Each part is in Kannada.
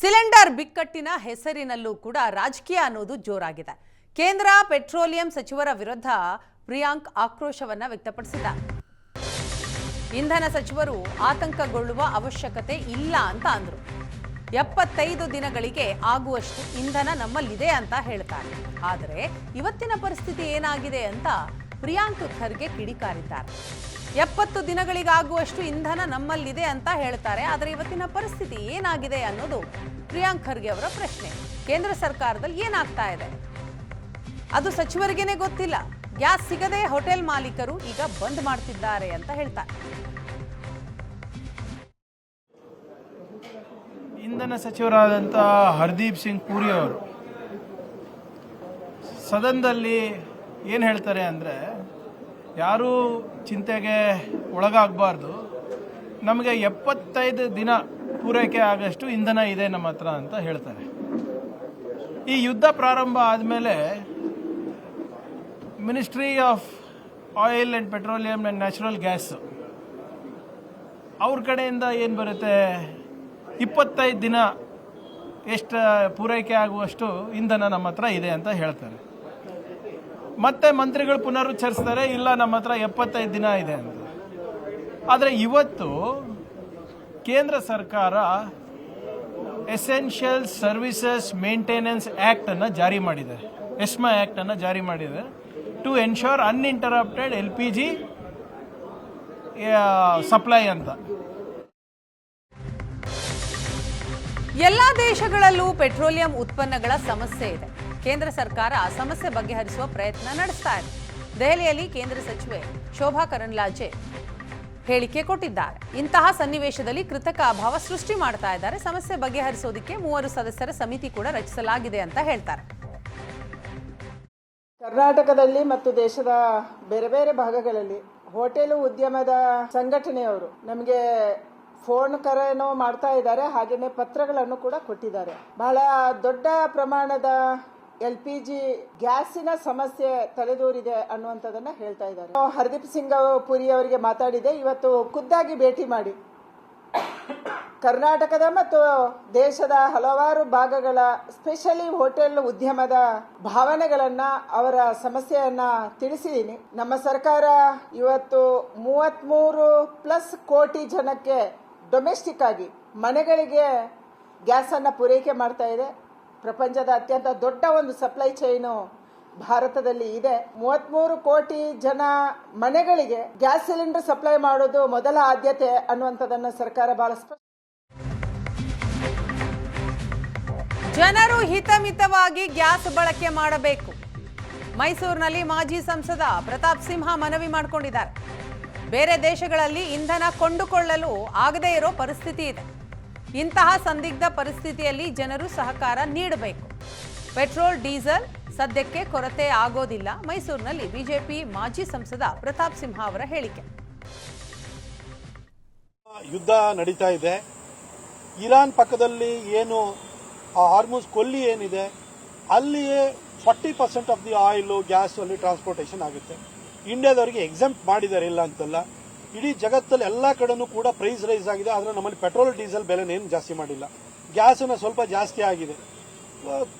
ಸಿಲಿಂಡರ್ ಬಿಕ್ಕಟ್ಟಿನ ಹೆಸರಿನಲ್ಲೂ ಕೂಡ ರಾಜಕೀಯ ಅನ್ನೋದು ಜೋರಾಗಿದೆ. ಕೇಂದ್ರ ಪೆಟ್ರೋಲಿಯಂ ಸಚಿವರ ವಿರುದ್ಧ ಪ್ರಿಯಾಂಕ್ ಆಕ್ರೋಶವನ್ನ ವ್ಯಕ್ತಪಡಿಸಿದ್ದಾರೆ. ಇಂಧನ ಸಚಿವರು ಆತಂಕಗೊಳ್ಳುವ ಅವಶ್ಯಕತೆ ಇಲ್ಲ ಅಂತ ಅಂದ್ರು. 75 ದಿನಗಳಿಗೆ ಆಗುವಷ್ಟು ಇಂಧನ ನಮ್ಮಲ್ಲಿದೆ ಅಂತ ಹೇಳ್ತಾರೆ. ಆದರೆ ಇವತ್ತಿನ ಪರಿಸ್ಥಿತಿ ಏನಾಗಿದೆ ಅಂತ ಪ್ರಿಯಾಂಕ್ ಖರ್ಗೆ ಕಿಡಿಕಾರಿದ್ದಾರೆ. 70 ದಿನಗಳಿಗಾಗುವಷ್ಟು ಇಂಧನ ನಮ್ಮಲ್ಲಿದೆ ಅಂತ ಹೇಳ್ತಾರೆ. ಆದರೆ ಇವತ್ತಿನ ಪರಿಸ್ಥಿತಿ ಏನಾಗಿದೆ ಅನ್ನೋದು ಪ್ರಿಯಾಂಕ್ ಖರ್ಗೆ ಅವರ ಪ್ರಶ್ನೆ. ಕೇಂದ್ರ ಸರ್ಕಾರದಲ್ಲಿ ಏನಾಗ್ತಾ ಇದೆ ಅದು ಸಚಿವರಿಗೇನೆ ಗೊತ್ತಿಲ್ಲ. ಗ್ಯಾಸ್ ಸಿಗದೆ ಹೋಟೆಲ್ ಮಾಲೀಕರು ಈಗ ಬಂದ್ ಮಾಡ್ತಿದ್ದಾರೆ ಅಂತ ಹೇಳ್ತಾರೆ. ಇಂಧನ ಸಚಿವರಾದಂಥ ಹರ್ದೀಪ್ ಸಿಂಗ್ ಪುರಿ ಅವರು ಸದನದಲ್ಲಿ ಏನು ಹೇಳ್ತಾರೆ ಅಂದರೆ, ಯಾರೂ ಚಿಂತೆಗೆ ಒಳಗಾಗಬಾರ್ದು, ನಮಗೆ 75 ದಿನ ಪೂರೈಕೆ ಆಗಷ್ಟು ಇಂಧನ ಇದೆ ನಮ್ಮ ಹತ್ರ ಅಂತ ಹೇಳ್ತಾರೆ. ಈ ಯುದ್ಧ ಪ್ರಾರಂಭ ಆದಮೇಲೆ ministry of oil and petroleum and natural gas ಅವ್ರ ಕಡೆಯಿಂದ ಏನು ಬರುತ್ತೆ, 25 ದಿನ ಎಷ್ಟು ಪೂರೈಕೆ ಆಗುವಷ್ಟು ಇಂಧನ ನಮ್ಮ ಹತ್ರ ಇದೆ ಅಂತ ಹೇಳ್ತಾರೆ. ಮತ್ತೆ ಮಂತ್ರಿಗಳು ಪುನರುಚ್ಚರಿಸ್ತಾರೆ, ಇಲ್ಲ ನಮ್ಮ ಹತ್ರ 75 ದಿನ ಇದೆ ಅಂತ. ಆದರೆ ಇವತ್ತು ಕೇಂದ್ರ ಸರ್ಕಾರ ಎಸೆನ್ಷಿಯಲ್ ಸರ್ವಿಸಸ್ ಮೇಂಟೆನೆನ್ಸ್ ಆ್ಯಕ್ಟನ್ನು ಜಾರಿ ಮಾಡಿದೆ, ಎಸ್ಮಾ ಆ್ಯಕ್ಟನ್ನು ಜಾರಿ ಮಾಡಿದೆ, to ensure uninterrupted LPG supply ಅಂತ. ಎಲ್ಲ ದೇಶಗಳಲ್ಲೂ ಪೆಟ್ರೋಲಿಯಂ ಉತ್ಪನ್ನಗಳ ಸಮಸ್ಯೆ ಇದೆ. ಕೇಂದ್ರ ಸರ್ಕಾರ ಆ ಸಮಸ್ಯೆ ಬಗೆಹರಿಸುವ ಪ್ರಯತ್ನ ನಡೆಸ್ತಾ ಇದೆ. ದೆಹಲಿಯಲ್ಲಿ ಕೇಂದ್ರ ಸಚಿವೆ ಶೋಭಾ ಕರಂದ್ಲಾಜೆ ಹೇಳಿಕೆ ಕೊಟ್ಟಿದ್ದಾರೆ. ಇಂತಹ ಸನ್ನಿವೇಶದಲ್ಲಿ ಕೃತಕ ಅಭಾವ ಸೃಷ್ಟಿ ಮಾಡ್ತಾ ಇದ್ದಾರೆ. ಸಮಸ್ಯೆ ಬಗೆಹರಿಸೋದಕ್ಕೆ 3 ಸದಸ್ಯರ ಸಮಿತಿ ಕೂಡ ರಚಿಸಲಾಗಿದೆ ಅಂತ ಹೇಳ್ತಾರೆ. ಕರ್ನಾಟಕದಲ್ಲಿ ಮತ್ತು ದೇಶದ ಬೇರೆ ಬೇರೆ ಭಾಗಗಳಲ್ಲಿ ಹೋಟೆಲ್ ಉದ್ಯಮದ ಸಂಘಟನೆಯವರು ನಮಗೆ ಫೋನ್ ಕರೆನೋ ಮಾಡ್ತಾ ಇದ್ದಾರೆ, ಹಾಗೆಯೇ ಪತ್ರಗಳನ್ನು ಕೂಡ ಕೊಟ್ಟಿದ್ದಾರೆ. ಬಹಳ ದೊಡ್ಡ ಪ್ರಮಾಣದ LPG ಗ್ಯಾಸಿನ ಸಮಸ್ಯೆ ತಲೆದೂರಿದೆ ಅನ್ನುವಂಥದ್ದನ್ನ ಹೇಳ್ತಾ ಇದ್ದಾರೆ. ಹರ್ದೀಪ್ ಸಿಂಗ್ ಪುರಿ ಅವರಿಗೆ ಮಾತಾಡಿದೆ, ಇವತ್ತು ಖುದ್ದಾಗಿ ಭೇಟಿ ಮಾಡಿ ಕರ್ನಾಟಕದ ಮತ್ತು ದೇಶದ ಹಲವಾರು ಭಾಗಗಳ ಸ್ಪೆಷಲಿ ಹೋಟೆಲ್ ಉದ್ಯಮದ ಭಾವನೆಗಳನ್ನ, ಅವರ ಸಮಸ್ಯೆಯನ್ನ ತಿಳಿಸಿದ್ದೀನಿ. ನಮ್ಮ ಸರ್ಕಾರ ಇವತ್ತು 33+ ಕೋಟಿ ಜನಕ್ಕೆ ಡೊಮೆಸ್ಟಿಕ್ ಆಗಿ ಮನೆಗಳಿಗೆ ಗ್ಯಾಸ್ ಅನ್ನ ಪೂರೈಕೆ ಮಾಡ್ತಾ ಇದೆ. ಪ್ರಪಂಚದ ಅತ್ಯಂತ ದೊಡ್ಡ ಒಂದು ಸಪ್ಲೈ ಚೈನು ಭಾರತದಲ್ಲಿ ಇದೆ. 33 ಕೋಟಿ ಜನ ಮನೆಗಳಿಗೆ ಗ್ಯಾಸ್ ಸಿಲಿಂಡರ್ ಸಪ್ಲೈ ಮಾಡೋದು ಮೊದಲ ಆದ್ಯತೆ ಅನ್ನುವಂಥದ್ದನ್ನ ಸರ್ಕಾರ ಬಹಳ ಸ್ಪಷ್ಟ. ಜನರು ಹಿತಮಿತವಾಗಿ ಗ್ಯಾಸ್ ಬಳಕೆ ಮಾಡಬೇಕು. ಮೈಸೂರಿನಲ್ಲಿ ಮಾಜಿ ಸಂಸದ ಪ್ರತಾಪ್ ಸಿಂಹ ಮನವಿ ಮಾಡಿಕೊಂಡಿದ್ದಾರೆ. ಬೇರೆ ದೇಶಗಳಲ್ಲಿ ಇಂಧನ ಕೊಂಡುಕೊಳ್ಳಲು ಆಗದೇ ಇರೋ ಪರಿಸ್ಥಿತಿ ಇದೆ. ಇಂತಹ ಸಂದಿಗ್ಧ ಪರಿಸ್ಥಿತಿಯಲ್ಲಿ ಜನರು ಸಹಕಾರ ನೀಡಬೇಕು. ಪೆಟ್ರೋಲ್ ಡೀಸೆಲ್ ಸದ್ಯಕ್ಕೆ ಕೊರತೆ ಆಗೋದಿಲ್ಲ. ಮೈಸೂರಿನಲ್ಲಿ ಬಿಜೆಪಿ ಮಾಜಿ ಸಂಸದ ಪ್ರತಾಪ್ ಸಿಂಹ ಅವರ ಹೇಳಿಕೆ. ಯುದ್ಧ ನಡೀತಾ ಇದೆ. ಇರಾನ್ ಪಕ್ಕದಲ್ಲಿ ಏನು ಹಾರ್ಮುಜ್ ಕೊಲ್ಲಿ ಏನಿದೆ, ಅಲ್ಲಿಯೇ 40% ಆಫ್ ದಿ ಆಯಿಲ್ ಗ್ಯಾಸ್ ಅಲ್ಲಿ ಟ್ರಾನ್ಸ್ಪೋರ್ಟೇಷನ್ ಆಗುತ್ತೆ. ಇಂಡಿಯಾದವರಿಗೆ ಎಕ್ಸೆಂಪ್ಟ್ ಮಾಡಿದ್ದಾರೆ, ಇಲ್ಲ ಅಂತಲ್ಲ. ಇಡೀ ಜಗತ್ತಲ್ಲಿ ಎಲ್ಲಾ ಕಡೆನೂ ಕೂಡ ಪ್ರೈಸ್ ರೈಸ್ ಆಗಿದೆ. ಆದರೆ ನಮ್ಮಲ್ಲಿ ಪೆಟ್ರೋಲ್ ಡೀಸೆಲ್ ಬೆಲೆನೇನು ಜಾಸ್ತಿ ಮಾಡಿಲ್ಲ. ಗ್ಯಾಸ್ನ ಸ್ವಲ್ಪ ಜಾಸ್ತಿ ಆಗಿದೆ,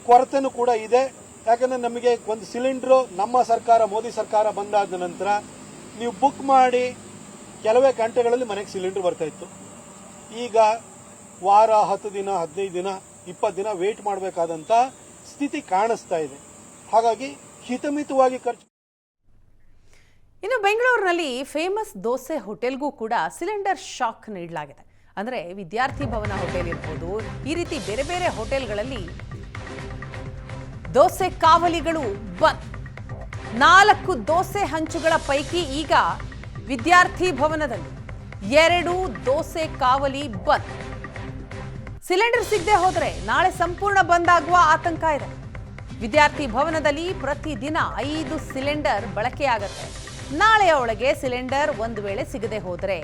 ಕೊರತೆನೂ ಕೂಡ ಇದೆ. ಯಾಕಂದ್ರೆ ನಮಗೆ ಒಂದು ಸಿಲಿಂಡರ್ ನಮ್ಮ ಸರ್ಕಾರ, ಮೋದಿ ಸರ್ಕಾರ ಬಂದಾದ ನಂತರ ನೀವು ಬುಕ್ ಮಾಡಿ ಕೆಲವೇ ಗಂಟೆಗಳಲ್ಲಿ ಮನೆಗೆ ಸಿಲಿಂಡರ್ ಬರ್ತಾ ಇತ್ತು. ಈಗ ವಾರ, 10 ದಿನ, 15 ದಿನ, 20 ದಿನ ವೇಟ್ ಮಾಡಬೇಕಾದಂತ ಸ್ಥಿತಿ ಕಾಣಿಸ್ತಾ ಇದೆ. ಹಾಗಾಗಿ ಹಿತಮಿತವಾಗಿ ಖರ್ಚು. ಇನ್ನು ಬೆಂಗಳೂರಿನಲ್ಲಿ ಫೇಮಸ್ ದೋಸೆ ಹೋಟೆಲ್ಗೂ ಕೂಡ ಸಿಲಿಂಡರ್ ಶಾಕ್ ನೀಡಲಾಗಿದೆ. ಅಂದರೆ ವಿದ್ಯಾರ್ಥಿ ಭವನ ಹೋಟೆಲ್ ಇರ್ಬೋದು, ಈ ರೀತಿ ಬೇರೆ ಬೇರೆ ಹೋಟೆಲ್ಗಳಲ್ಲಿ ದೋಸೆ ಕಾವಲಿಗಳು ಬಂದ್. 4 ದೋಸೆ ಹಂಚುಗಳ ಪೈಕಿ ಈಗ ವಿದ್ಯಾರ್ಥಿ ಭವನದಲ್ಲಿ 2 ದೋಸೆ ಕಾವಲಿ ಬಂದ್. ಸಿಲಿಂಡರ್ ಸಿಗದೆ ಹೋದರೆ ನಾಳೆ ಸಂಪೂರ್ಣ ಬಂದ್ ಆಗುವ ಆತಂಕ ಇದೆ. ವಿದ್ಯಾರ್ಥಿ ಭವನದಲ್ಲಿ ಪ್ರತಿದಿನ 5 ಸಿಲಿಂಡರ್ ಬಳಕೆಯಾಗತ್ತೆ. ನಾಳೆಯ ಒಳಗೆ ಸಿಲಿಂಡರ್ ಒಂದು ವೇಳೆ ಸಿಗದೆ ಹೋದರೆ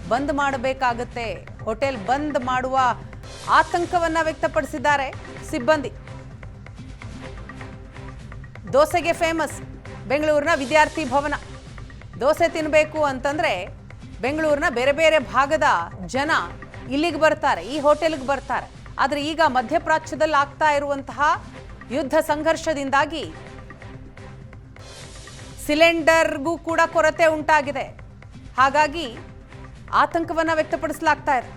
ಬಂದ್ ಮಾಡಬೇಕಾಗುತ್ತೆ. ಹೋಟೆಲ್ ಬಂದ್ ಮಾಡುವ ಆತಂಕವನ್ನ ವ್ಯಕ್ತಪಡಿಸಿದ್ದಾರೆ ಸಿಬ್ಬಂದಿ. ದೋಸೆಗೆ ಫೇಮಸ್ ಬೆಂಗಳೂರಿನ ವಿದ್ಯಾರ್ಥಿ ಭವನ. ದೋಸೆ ತಿನ್ನಬೇಕು ಅಂತಂದ್ರೆ ಬೆಂಗಳೂರಿನ ಬೇರೆ ಬೇರೆ ಭಾಗದ ಜನ ಇಲ್ಲಿಗೆ ಬರ್ತಾರೆ, ಈ ಹೋಟೆಲ್ಗೆ ಬರ್ತಾರೆ. ಆದರೆ ಈಗ ಮಧ್ಯಪ್ರಾಚ್ಯದಲ್ಲಿ ಆಗ್ತಾ ಇರುವಂತಹ ಯುದ್ಧ ಸಂಘರ್ಷದಿಂದಾಗಿ ಸಿಲಿಂಡರ್ಗೂ ಕೂಡ ಕೊರತೆ ಉಂಟಾಗಿದೆ. ಹಾಗಾಗಿ ಆತಂಕವನ್ನು ವ್ಯಕ್ತಪಡಿಸಲಾಗ್ತಾ ಇದೆ.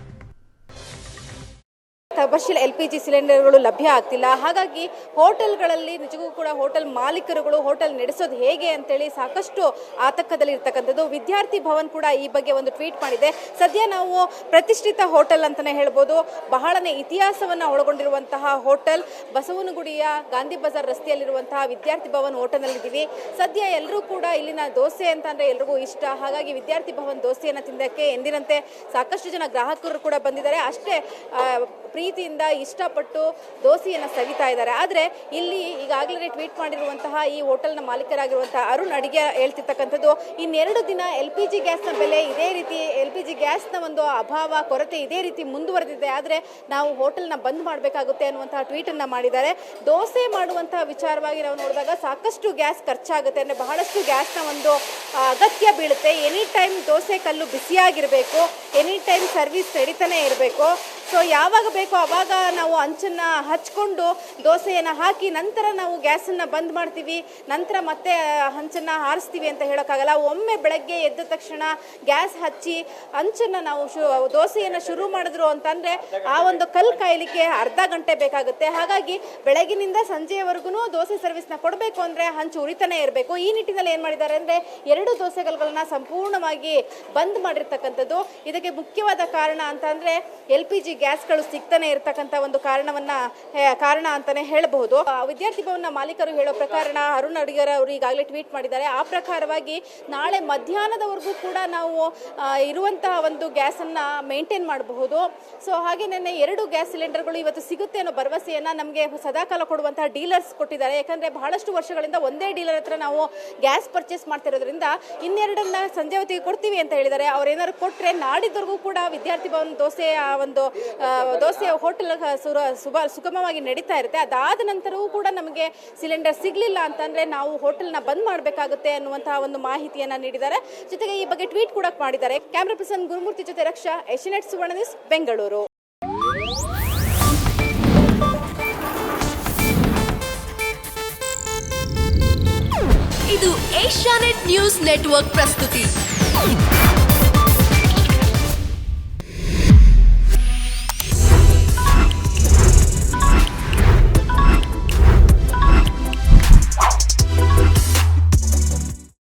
ಕಮರ್ಷಿಯಲ್ LPG ಸಿಲಿಂಡರ್ಗಳು ಲಭ್ಯ ಆಗ್ತಿಲ್ಲ. ಹಾಗಾಗಿ ಹೋಟೆಲ್ಗಳಲ್ಲಿ ನಿಜಕ್ಕೂ ಕೂಡ ಹೋಟೆಲ್ ಮಾಲೀಕರುಗಳು ಹೋಟೆಲ್ ನಡೆಸೋದು ಹೇಗೆ ಅಂತೇಳಿ ಸಾಕಷ್ಟು ಆತಂಕದಲ್ಲಿ ಇರ್ತಕ್ಕಂಥದ್ದು. ವಿದ್ಯಾರ್ಥಿ ಭವನ್ ಕೂಡ ಈ ಬಗ್ಗೆ ಒಂದು ಟ್ವೀಟ್ ಮಾಡಿದೆ. ಸದ್ಯ ನಾವು ಪ್ರತಿಷ್ಠಿತ ಹೋಟೆಲ್ ಅಂತಾನೆ ಹೇಳ್ಬೋದು. ಬಹಳನೇ ಇತಿಹಾಸವನ್ನ ಒಳಗೊಂಡಿರುವಂತಹ ಹೋಟೆಲ್ ಬಸವನಗುಡಿಯ ಗಾಂಧಿ ಬಜಾರ್ ರಸ್ತೆಯಲ್ಲಿರುವಂತಹ ವಿದ್ಯಾರ್ಥಿ ಭವನ್ ಹೋಟೆಲ್ನಲ್ಲಿದ್ದೀವಿ. ಸದ್ಯ ಎಲ್ಲರೂ ಕೂಡ ಇಲ್ಲಿನ ದೋಸೆ ಅಂತಂದ್ರೆ ಎಲ್ರಿಗೂ ಇಷ್ಟ. ಹಾಗಾಗಿ ವಿದ್ಯಾರ್ಥಿ ಭವನ್ ದೋಸೆಯನ್ನು ತಿನ್ನಕ್ಕೆ ಎಂದಿನಂತೆ ಸಾಕಷ್ಟು ಜನ ಗ್ರಾಹಕರು ಕೂಡ ಬಂದಿದ್ದಾರೆ. ಅಷ್ಟೇ ಪ್ರೀತಿಯಿಂದ ಇಷ್ಟಪಟ್ಟು ದೋಸೆಯನ್ನು ಸವಿತಾ ಇದ್ದಾರೆ. ಆದರೆ ಇಲ್ಲಿ ಈಗಾಗಲೇ ಟ್ವೀಟ್ ಮಾಡಿರುವಂತಹ ಈ ಹೋಟೆಲ್ನ ಮಾಲೀಕರಾಗಿರುವಂತಹ ಅರುಣ್ ಅಡಿಗೆ ಹೇಳ್ತಿರ್ತಕ್ಕಂಥದ್ದು, ಇನ್ನೆರಡು ದಿನ LPG ಗ್ಯಾಸ್ನ ಬೆಲೆ ಇದೇ ರೀತಿ, LPG ಗ್ಯಾಸ್ನ ಒಂದು ಅಭಾವ ಕೊರತೆ ಇದೇ ರೀತಿ ಮುಂದುವರೆದಿದೆ. ಆದರೆ ನಾವು ಹೋಟೆಲ್ನ ಬಂದ್ ಮಾಡಬೇಕಾಗುತ್ತೆ ಅನ್ನುವಂತಹ ಟ್ವೀಟನ್ನು ಮಾಡಿದ್ದಾರೆ. ದೋಸೆ ಮಾಡುವಂತಹ ವಿಚಾರವಾಗಿ ನಾವು ನೋಡಿದಾಗ ಸಾಕಷ್ಟು ಗ್ಯಾಸ್ ಖರ್ಚಾಗುತ್ತೆ. ಅಂದರೆ ಬಹಳಷ್ಟು ಗ್ಯಾಸ್ನ ಒಂದು ಅಗತ್ಯ ಬೀಳುತ್ತೆ. ಎನಿ ಟೈಮ್ ದೋಸೆ ಕಲ್ಲು ಬಿಸಿಯಾಗಿರಬೇಕು, ಎನಿ ಟೈಮ್ ಸರ್ವಿಸ್ ನಡೀತಾನೆ ಇರಬೇಕು. ಸೊ ಯಾವಾಗ ಬೇಕೋ ಆವಾಗ ನಾವು ಹಂಚನ್ನು ಹಚ್ಕೊಂಡು ದೋಸೆಯನ್ನು ಹಾಕಿ ನಂತರ ನಾವು ಗ್ಯಾಸನ್ನು ಬಂದ್ ಮಾಡ್ತೀವಿ, ನಂತರ ಮತ್ತೆ ಹಂಚನ್ನು ಹಾರಿಸ್ತೀವಿ ಅಂತ ಹೇಳೋಕ್ಕಾಗಲ್ಲ. ಒಮ್ಮೆ ಬೆಳಗ್ಗೆ ಎದ್ದ ತಕ್ಷಣ ಗ್ಯಾಸ್ ಹಚ್ಚಿ ಹಂಚನ್ನು ನಾವು ದೋಸೆಯನ್ನು ಶುರು ಮಾಡಿದ್ರು ಅಂತಂದರೆ ಆ ಒಂದು ಕಲ್ಲು ಕಾಯಲಿಕ್ಕೆ ಅರ್ಧ ಗಂಟೆ ಬೇಕಾಗುತ್ತೆ. ಹಾಗಾಗಿ ಬೆಳಗಿನಿಂದ ಸಂಜೆಯವರೆಗೂ ದೋಸೆ ಸರ್ವಿಸ್ನ ಕೊಡಬೇಕು ಅಂದರೆ ಹಂಚು ಉರಿತಾನೆ ಇರಬೇಕು. ಈ ನಿಟ್ಟಿನಲ್ಲಿ ಏನು ಮಾಡಿದ್ದಾರೆ ಅಂದರೆ 2 ದೋಸೆಗಳನ್ನ ಸಂಪೂರ್ಣವಾಗಿ ಬಂದ್ ಮಾಡಿರ್ತಕ್ಕಂಥದ್ದು. ಇದಕ್ಕೆ ಮುಖ್ಯವಾದ ಕಾರಣ ಅಂತಂದರೆ LPG ಗ್ಯಾಸ್ಗಳು ಸಿಗ್ತಾನೆ ಇರತಕ್ಕಂಥ ಒಂದು ಕಾರಣ ಅಂತಾನೆ ಹೇಳಬಹುದು. ವಿದ್ಯಾರ್ಥಿ ಭವನ ಮಾಲೀಕರು ಹೇಳೋ ಪ್ರಕಾರ ಅರುಣ್ ಅಡಿಗರ್ ಅವರು ಈಗಾಗಲೇ ಟ್ವೀಟ್ ಮಾಡಿದ್ದಾರೆ. ಆ ಪ್ರಕಾರವಾಗಿ ನಾಳೆ ಮಧ್ಯಾಹ್ನದವರೆಗೂ ಕೂಡ ನಾವು ಇರುವಂತಹ ಒಂದು ಗ್ಯಾಸನ್ನು ಮೇಂಟೈನ್ ಮಾಡಬಹುದು. ಸೊ ಹಾಗೆ ನೆನ್ನೆ 2 ಗ್ಯಾಸ್ ಸಿಲಿಂಡರ್ಗಳು ಇವತ್ತು ಸಿಗುತ್ತೆ ಅನ್ನೋ ಭರವಸೆಯನ್ನು ನಮಗೆ ಸದಾಕಾಲ ಕೊಡುವಂತಹ ಡೀಲರ್ಸ್ ಕೊಟ್ಟಿದ್ದಾರೆ. ಯಾಕಂದರೆ ಬಹಳಷ್ಟು ವರ್ಷಗಳಿಂದ ಒಂದೇ ಡೀಲರ್ ಹತ್ರ ನಾವು ಗ್ಯಾಸ್ ಪರ್ಚೇಸ್ ಮಾಡ್ತಿರೋದ್ರಿಂದ ಇನ್ನೆರಡನ್ನ ಸಂಜೆ ಹೊತ್ತಿಗೆ ಕೊಡ್ತೀವಿ ಅಂತ ಹೇಳಿದ್ದಾರೆ. ಅವ್ರೇನಾದ್ರು ಕೊಟ್ಟರೆ ನಾಡಿದ್ದವರೆಗೂ ಕೂಡ ವಿದ್ಯಾರ್ಥಿ ಭವನ ದೋಸೆ ಹೋಟೆಲ್ ಸುಗಮವಾಗಿ ನಡೀತಾ ಇರುತ್ತೆ. ಅದಾದ ನಂತರವೂ ಕೂಡ ನಮಗೆ ಸಿಲಿಂಡರ್ ಸಿಗಲಿಲ್ಲ ಅಂತಂದ್ರೆ ನಾವು ಹೋಟೆಲ್ನ ಬಂದ್ ಮಾಡಬೇಕಾಗುತ್ತೆ ಅನ್ನುವಂತಹ ಒಂದು ಮಾಹಿತಿಯನ್ನ ನೀಡಿದ್ದಾರೆ. ಜೊತೆಗೆ ಈ ಬಗ್ಗೆ ಟ್ವೀಟ್ ಕೂಡ ಮಾಡಿದ್ದಾರೆ. ಕ್ಯಾಮರಾ ಪರ್ಸನ್ ಗುರುಮೂರ್ತಿ ಜೊತೆ ರಕ್ಷಾ, ಏಷ್ಯಾನೆಟ್ ಸುವರ್ಣ ನ್ಯೂಸ್, ಬೆಂಗಳೂರು. ಇದು ಏಷ್ಯಾನೆಟ್ ನ್ಯೂಸ್ ನೆಟ್ವರ್ಕ್ ಪ್ರಸ್ತುತಿ.